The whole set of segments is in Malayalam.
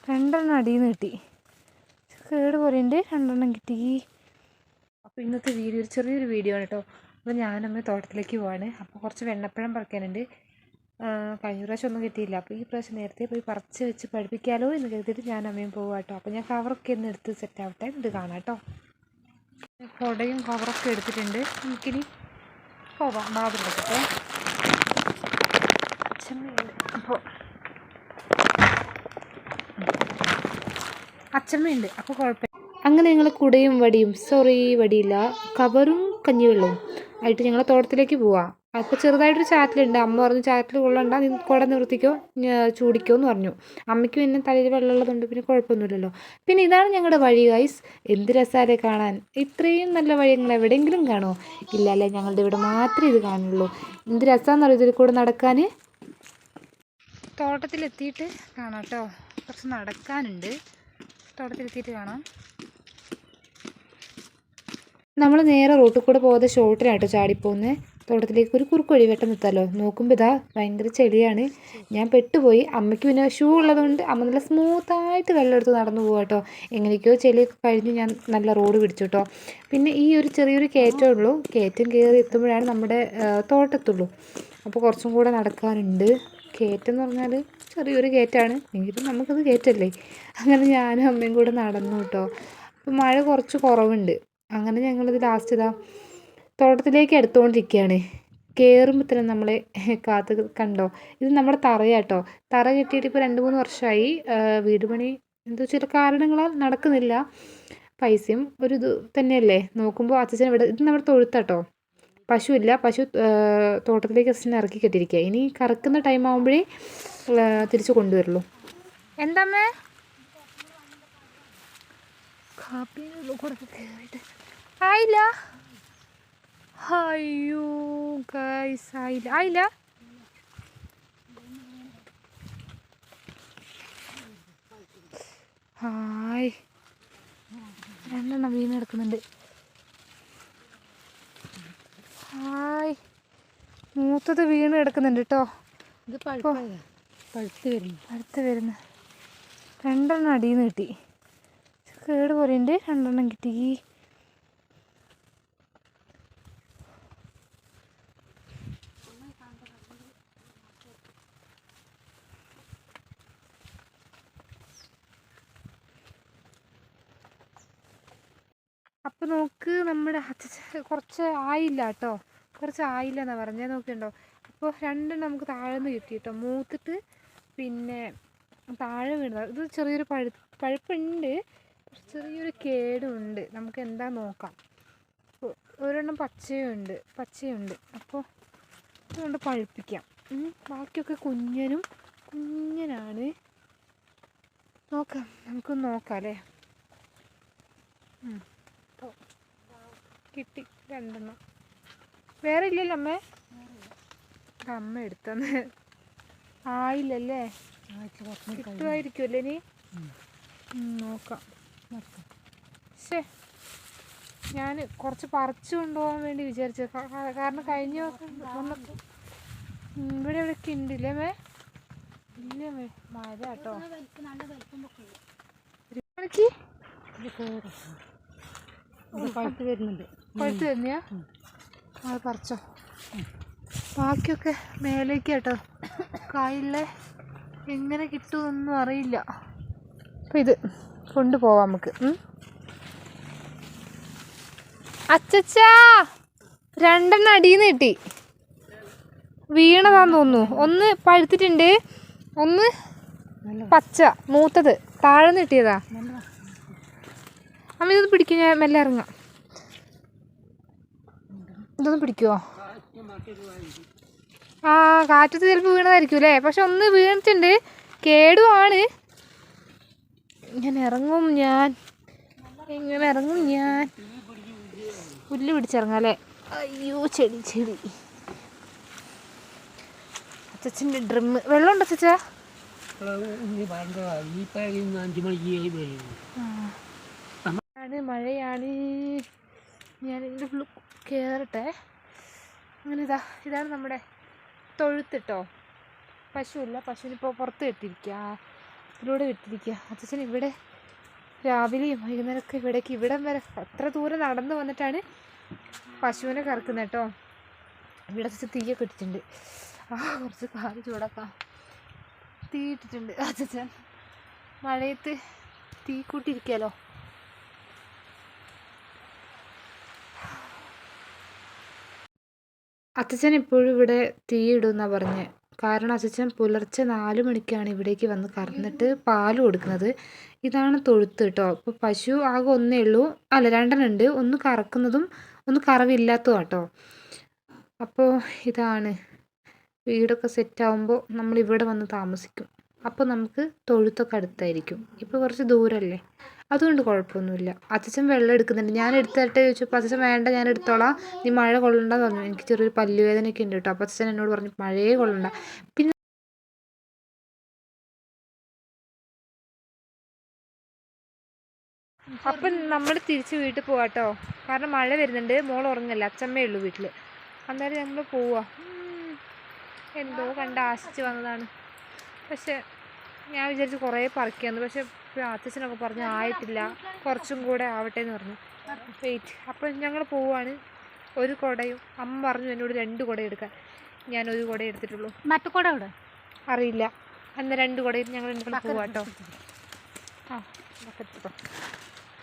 രണ്ടെണ്ണം അടിയിൽ നിന്ന് കിട്ടി. കേട് പോലെയുണ്ട്, രണ്ടെണ്ണം കിട്ടി. അപ്പോൾ ഇന്നത്തെ വീഡിയോ ഒരു ചെറിയൊരു വീഡിയോ ആണ് കേട്ടോ. അപ്പോൾ ഞാനമ്മ തോട്ടത്തിലേക്ക് പോവാണ്. അപ്പോൾ കുറച്ച് വെണ്ണപ്പഴം പറിക്കാനുണ്ട്. കഴിഞ്ഞ പ്രാവശ്യം ഒന്നും കിട്ടിയില്ല. അപ്പോൾ ഈ പ്രാവശ്യം നേരത്തെ പോയി പറിച്ച് വെച്ച് പഠിപ്പിക്കാമല്ലോ എന്ന് കരുതിയിട്ട് ഞാൻ അമ്മയും പോവാം കേട്ടോ. അപ്പോൾ ഞാൻ കവറൊക്കെ ഒന്ന് എടുത്ത് സെറ്റാവട്ടെ, ഇത് കാണാം കേട്ടോ. കുടയും കവറൊക്കെ എടുത്തിട്ടുണ്ട്. നമുക്കിനി പോവാം. ബാബു എടുക്കട്ടെ. അച്ഛമ്മയുണ്ട്. അപ്പോൾ അച്ഛമ്മയുണ്ട്, അപ്പോൾ കുഴപ്പമില്ല. അങ്ങനെ ഞങ്ങൾ കുടയും വടിയില്ല, കവറും കഞ്ഞിവെള്ളവും ആയിട്ട് ഞങ്ങൾ തോട്ടത്തിലേക്ക് പോവാം. അപ്പോൾ ചെറുതായിട്ടൊരു ചാറ്റിലുണ്ട്. അമ്മ പറഞ്ഞു ചാറ്റിൽ കൊള്ളണ്ട, നീ കുട നിവർത്തിക്കോ, ചൂടിക്കോ എന്ന് പറഞ്ഞു. അമ്മയ്ക്കും പിന്നെ തലയിൽ വെള്ളമുള്ളതുകൊണ്ട് പിന്നെ കുഴപ്പമൊന്നുമില്ലല്ലോ. പിന്നെ ഇതാണ് ഞങ്ങളുടെ വഴി ഗൈസ്. എന്ത് രസമാലേ കാണാൻ. ഇത്രയും നല്ല വഴി നിങ്ങൾ എവിടെയെങ്കിലും കാണുമോ? ഇല്ല അല്ലേ, ഞങ്ങളുടെ ഇവിടെ മാത്രമേ ഇത് കാണുള്ളൂ. എന്ത് രസമാണെന്നറിയോ ഇതിൽ കൂടെ നടക്കാൻ. തോട്ടത്തിലെത്തിയിട്ട് കാണാം കേട്ടോ. കുറച്ച് നടക്കാനുണ്ട്. തോട്ടത്തിലെത്തിയിട്ട് കാണാം. നമ്മൾ നേരെ റോട്ടിൽ കൂടെ പോകാതെ ഷോർട്ടിനാട്ടോ ചാടിപ്പോകുന്നത്. തോട്ടത്തിലേക്ക് ഒരു കുറുക്ക് വഴി പെട്ടെന്ന് എത്താമല്ലോ. നോക്കുമ്പോൾ ഇതാ ഭയങ്കര ചെളിയാണ്. ഞാൻ പെട്ടുപോയി. അമ്മയ്ക്ക് പിന്നെ ഷൂ ഉള്ളതുകൊണ്ട് അമ്മ നല്ല സ്മൂത്തായിട്ട് വെള്ളം എടുത്ത് നടന്നു പോകുക കേട്ടോ. എങ്ങനെയൊക്കെയോ ചെളിയൊക്കെ കഴിഞ്ഞ് ഞാൻ നല്ല റോഡ് പിടിച്ചു കേട്ടോ. പിന്നെ ഈ ഒരു ചെറിയൊരു കയറ്റമേ ഉള്ളൂ. കയറ്റം കയറി എത്തുമ്പോഴാണ് നമ്മുടെ തോട്ടത്തുള്ളൂ. അപ്പോൾ കുറച്ചും കൂടെ നടക്കാനുണ്ട്. കയറ്റം എന്ന് പറഞ്ഞാൽ ചെറിയൊരു കയറ്റമാണ്, എങ്കിലും നമുക്കത് കയറ്റല്ലേ. അങ്ങനെ ഞാനും അമ്മയും കൂടെ നടന്നു കേട്ടോ. അപ്പോൾ മഴ കുറച്ച് കുറവുണ്ട്. അങ്ങനെ ഞങ്ങളിത് ലാസ്റ്റ് ഇതാ തോട്ടത്തിലേക്ക് എടുത്തുകൊണ്ടിരിക്കുകയാണ്. കയറുമ്പോൾ തന്നെ നമ്മളെ കണ്ടോ. ഇത് നമ്മുടെ തറയാട്ടോ. തറ കെട്ടിയിട്ട് ഇപ്പോൾ 2-3 വർഷമായി. വീട് പണി എന്തോ ചില കാരണങ്ങളാൽ നടക്കുന്നില്ല. പൈസയും ഒരു ഇത് തന്നെയല്ലേ. നോക്കുമ്പോൾ അച്ഛൻ ഇവിടെ, ഇത് നമ്മുടെ തൊഴുത്താട്ടോ. പശുവില്ല. പശു തോട്ടത്തിലേക്ക് അച്ഛനെ ഇറക്കി കെട്ടിയിരിക്കുക. ഇനി കറക്കുന്ന ടൈം ആകുമ്പോഴേ തിരിച്ചു കൊണ്ടുവരുള്ളൂ. എന്താമ്മേ കാപ്പിയുടെ കൂടെ കയറിയിട്ട് ആയില്ല. അയ്യോ ഗൈസ്, ആയില്ല. ഹായ്, 2 വീണ് കിടക്കുന്നുണ്ട്. ഹായ്, മൂത്തത് വീണ് കിടക്കുന്നുണ്ട് കേട്ടോ. ഇത് പഴുത്ത് വരുന്നു. 2 അടിയിൽ നിന്ന് കിട്ടി. കേട് പോലെയുണ്ട്, 2 കിട്ടി. അപ്പോൾ നോക്ക്, നമ്മുടെ കുറച്ച് ആയില്ല കേട്ടോ. കുറച്ച് ആയില്ല എന്നാണ് പറഞ്ഞത്. നോക്കിയുണ്ടോ. അപ്പോൾ 2 നമുക്ക് താഴെ നിന്ന് കിട്ടി കേട്ടോ. മൂത്തിട്ട് പിന്നെ താഴെ വീണത്. ഇത് ചെറിയൊരു പഴുപ്പുണ്ട്, ചെറിയൊരു കേടുണ്ട്. നമുക്ക് എന്താ നോക്കാം. ഒരെണ്ണം പച്ചയുണ്ട്. അപ്പോൾ അതുകൊണ്ട് പഴുപ്പിക്കാം. ബാക്കിയൊക്കെ കുഞ്ഞനാണ്. നോക്കാം, നമുക്കൊന്ന് നോക്കാം അല്ലേ. കിട്ടി 2. വേറെ ഇല്ലല്ലോ അമ്മേ. അമ്മ എടുത്തന്ന് ആയില്ലല്ലേ. കിട്ടുമായിരിക്കുമല്ലേ ഇനി. നോക്കാം. ശേ, ഞാൻ കുറച്ച് പറിച്ചു കൊണ്ടുപോകാൻ വേണ്ടി വിചാരിച്ചത്. കാരണം കഴിഞ്ഞ വന്നപ്പോൾ ഇവിടെ എവിടെയൊക്കെ ഉണ്ടല്ലേ മേ. ഇല്ലേ മേ, മഴ കേട്ടോ. പഴുത്ത് വരുന്നയാ. അത് പറിച്ചോ. ബാക്കിയൊക്കെ മേലേക്ക് കേട്ടോ. കായില്ലേ, എങ്ങനെ കിട്ടുമെന്നൊന്നും അറിയില്ല. അപ്പം ഇത് കൊണ്ടുപോവാം നമുക്ക്. അച്ചച്ചാ, 2 അടിയിൽ നിന്ന് കിട്ടി. വീണതാന്ന് തോന്നുന്നു. ഒന്ന് പഴുത്തിട്ടുണ്ട്, ഒന്ന് പച്ച മൂത്തത് താഴെ നിന്ന് കിട്ടിയതാ. അമ്മ ഇതൊന്ന് പിടിക്കും, ഞാൻ മെല്ലെ ഇറങ്ങാം. ഇതൊന്ന് പിടിക്കുമോ? കാറ്റത്ത് ചിലപ്പോൾ വീണതായിരിക്കും അല്ലേ. പക്ഷെ ഒന്ന് വീണിട്ടുണ്ട്, കേടുമാണ്. ഇങ്ങനെ ഇറങ്ങും ഞാൻ. പുല്ല് പിടിച്ചിറങ്ങാം അല്ലേ. അയ്യോ, ചെടി. അച്ഛൻ്റെ ഡ്രമ്മ് വെള്ളമുണ്ടോ അച്ഛാ? മഴയാണ്. ഞാൻ എൻ്റെ ഉള്ളിൽ കയറട്ടെ. അങ്ങനെ ഇതാണ് നമ്മുടെ തൊഴുത്തിട്ടോ. പശുവില്ല, പശുവിനിപ്പോൾ പുറത്ത് കെട്ടിയിരിക്കുക. തൊഴുത്തിലൂടെ വിട്ടിരിക്കുക. അച്ഛൻ ഇവിടെ രാവിലെയും വൈകുന്നേരമൊക്കെ ഇവിടേക്ക് ഇവിടം വരെ അത്ര ദൂരം നടന്നു വന്നിട്ടാണ് പശുവിനെ കറക്കുന്നത് കേട്ടോ. ഇവിടെ അച്ഛൻ തീയൊക്കെ ഇട്ടിട്ടുണ്ട്. കുറച്ച് കാല് ചൂടാക്കാം. തീ ഇട്ടിട്ടുണ്ട് അച്ഛൻ. മഴയത്ത് തീ കൂട്ടിയിരിക്കാലോ. അച്ഛൻ ഇപ്പോഴും ഇവിടെ തീ ഇടുമെന്നാണ് പറഞ്ഞത്. കാരണം അച്ഛൻ പുലർച്ചെ 4 മണിക്കാണ് ഇവിടേക്ക് വന്ന് കറന്നിട്ട് പാൽ കൊടുക്കുന്നത്. ഇതാണ് തൊഴുത്ത് കേട്ടോ. അപ്പോൾ പശു ആകെ ഒന്നേ ഉള്ളൂ, അല്ല 2 ഉണ്ട്. ഒന്ന് കറക്കുന്നതും ഒന്ന് കറവില്ലാത്തതും കേട്ടോ. അപ്പോൾ ഇതാണ് വീടൊക്കെ സെറ്റാകുമ്പോൾ നമ്മളിവിടെ വന്ന് താമസിക്കും. അപ്പോൾ നമുക്ക് തൊഴുത്തൊക്കെ അടുത്തായിരിക്കും. ഇപ്പോൾ കുറച്ച് ദൂരമല്ലേ, അതുകൊണ്ട് കുഴപ്പമൊന്നുമില്ല. അച്ഛൻ വെള്ളം എടുക്കുന്നുണ്ട്. ഞാൻ എടുത്തിട്ട് ചോദിച്ചപ്പോൾ അച്ഛൻ വേണ്ട ഞാൻ എടുത്തോളാം, നീ മഴ കൊള്ളണ്ടെന്ന് പറഞ്ഞു. എനിക്ക് ചെറിയൊരു പല്ലുവേദനയൊക്കെ ഉണ്ട് കേട്ടോ. അപ്പോൾ അച്ഛൻ എന്നോട് പറഞ്ഞു മഴയെ കൊള്ളണ്ട. പിന്നെ അപ്പം നമ്മൾ തിരിച്ച് വീട്ടിൽ പോവാട്ടോ. കാരണം മഴ വരുന്നുണ്ട്. മോൾ ഉറങ്ങല്ല, അച്ഛമ്മേ ഉള്ളൂ വീട്ടിൽ. അന്നേരം ഞങ്ങൾ പോവാ. എന്തോ കണ്ട് ആശിച്ച് വന്നതാണ്. പക്ഷെ ഞാൻ വിചാരിച്ചു കുറേ പറിക്കാമെന്ന്. പക്ഷെ അച്ഛനൊക്കെ പറഞ്ഞു ആയിട്ടില്ല, കുറച്ചും കൂടെ ആവട്ടെ എന്ന് പറഞ്ഞു. വെയിറ്റ്. അപ്പോൾ ഞങ്ങൾ പോവാണ്. ഒരു കുടയും അമ്മ പറഞ്ഞു എന്നോട് 2 കുട എടുക്കാൻ. ഞാൻ ഒരു കുട എടുത്തിട്ടുള്ളൂ. മറ്റു കുട ഇവിടെ അറിയില്ല. അന്ന് 2 കുടയും ഞങ്ങൾ പോവാട്ടോ. എടുത്തോ.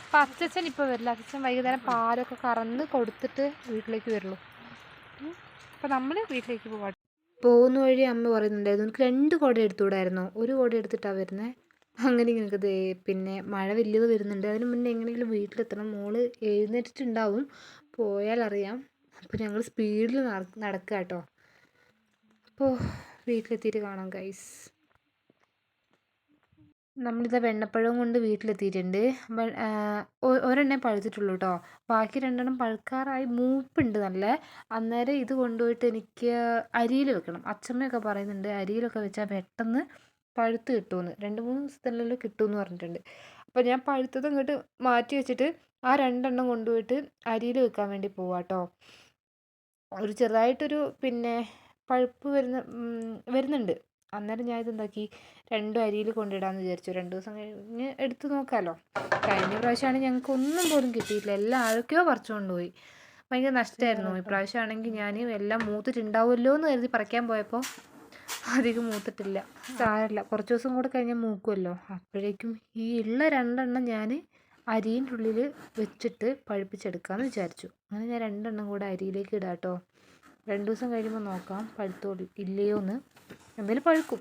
അപ്പം അച്ഛൻ ഇപ്പോൾ വരില്ല. അച്ഛൻ വൈകുന്നേരം പാലൊക്കെ കറന്ന് കൊടുത്തിട്ട് വീട്ടിലേക്ക് വരുള്ളൂ. അപ്പം നമ്മൾ വീട്ടിലേക്ക് പോവാം. പോകുന്ന വഴി അമ്മ പറയുന്നുണ്ടായിരുന്നു എനിക്ക് 2 കുട എടുത്തുകൂടായിരുന്നോ, ഒരു കുട എടുത്തിട്ടാണ് വരുന്നത്. അങ്ങനെ ഇങ്ങനെ പിന്നെ മഴ വലിയത് വരുന്നുണ്ട്. അതിന് മുന്നേ എങ്ങനെയെങ്കിലും വീട്ടിലെത്തണം. മോള് എഴുന്നേറ്റിട്ടുണ്ടാവും, പോയാൽ അറിയാം. അപ്പോൾ ഞങ്ങൾ സ്പീഡിൽ നടക്കുക കേട്ടോ. അപ്പോൾ വീട്ടിലെത്തിയിട്ട് കാണാം ഗൈസ്. നമ്മളിതാ വെണ്ണപ്പഴം കൊണ്ട് വീട്ടിലെത്തിയിട്ടുണ്ട്. ഒരെണ്ണേ പഴുത്തിട്ടുള്ളൂ കേട്ടോ. ബാക്കി 2 പഴുക്കാറായി, മൂപ്പുണ്ട് നല്ല. അന്നേരം ഇത് കൊണ്ടുപോയിട്ട് എനിക്ക് അരിയിൽ വെക്കണം. അച്ചമ്മയൊക്കെ പറയുന്നുണ്ട് അരിയിലൊക്കെ വെച്ചാൽ പെട്ടെന്ന് പഴുത്ത് കിട്ടുമെന്ന്. 2-3 ദിവസത്തിനുള്ളിൽ കിട്ടുമെന്ന് പറഞ്ഞിട്ടുണ്ട്. അപ്പോൾ ഞാൻ പഴുത്തത് ഇങ്ങോട്ട് മാറ്റി വെച്ചിട്ട് ആ 2 കൊണ്ടുപോയിട്ട് അരിയിൽ വെക്കാൻ വേണ്ടി പോവാട്ടോ. ഒരു ചെറുതായിട്ടൊരു പിന്നെ പഴുപ്പ് വരുന്നുണ്ട്. അന്നേരം ഞാൻ ഇതെന്താക്കി 2 അരിയിൽ കൊണ്ടിടാമെന്ന് വിചാരിച്ചു. 2 ദിവസം കഴിഞ്ഞ് എടുത്ത് നോക്കാമല്ലോ. കഴിഞ്ഞ പ്രാവശ്യമാണ് ഞങ്ങൾക്ക് ഒന്നും പോലും കിട്ടിയിട്ടില്ല. എല്ലാം ആരൊക്കെയോ പറിച്ചു കൊണ്ടുപോയി. ഭയങ്കര നഷ്ടമായിരുന്നു. ഇപ്രാവശ്യം ആണെങ്കിൽ ഞാൻ എല്ലാം മൂത്തിട്ടുണ്ടാവുമല്ലോ എന്ന് കരുതി പറിക്കാൻ പോയപ്പോൾ അധികം മൂത്തിട്ടില്ല. സാരമില്ല, കുറച്ച് ദിവസം കൂടെ കഴിഞ്ഞാൽ മൂക്കുമല്ലോ. അപ്പോഴേക്കും ഈ ഉള്ള 2 ഞാൻ അരിൻ്റെ ഉള്ളിൽ വെച്ചിട്ട് പഴുപ്പിച്ചെടുക്കാമെന്ന് വിചാരിച്ചു. അങ്ങനെ ഞാൻ 2 കൂടെ അരിയിലേക്ക് ഇടാം കേട്ടോ. 2 ദിവസം കഴിയുമ്പോൾ നോക്കാം പഴുത്തോ ഇല്ലയോ എന്ന്. എന്തായാലും പഴുക്കും.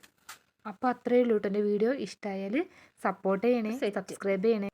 അപ്പോൾ അത്രയേ ഉള്ളൂ കേട്ടോ. എൻ്റെ വീഡിയോ ഇഷ്ടമായാൽ സപ്പോർട്ട് ചെയ്യണേ, സബ്സ്ക്രൈബ് ചെയ്യണേ.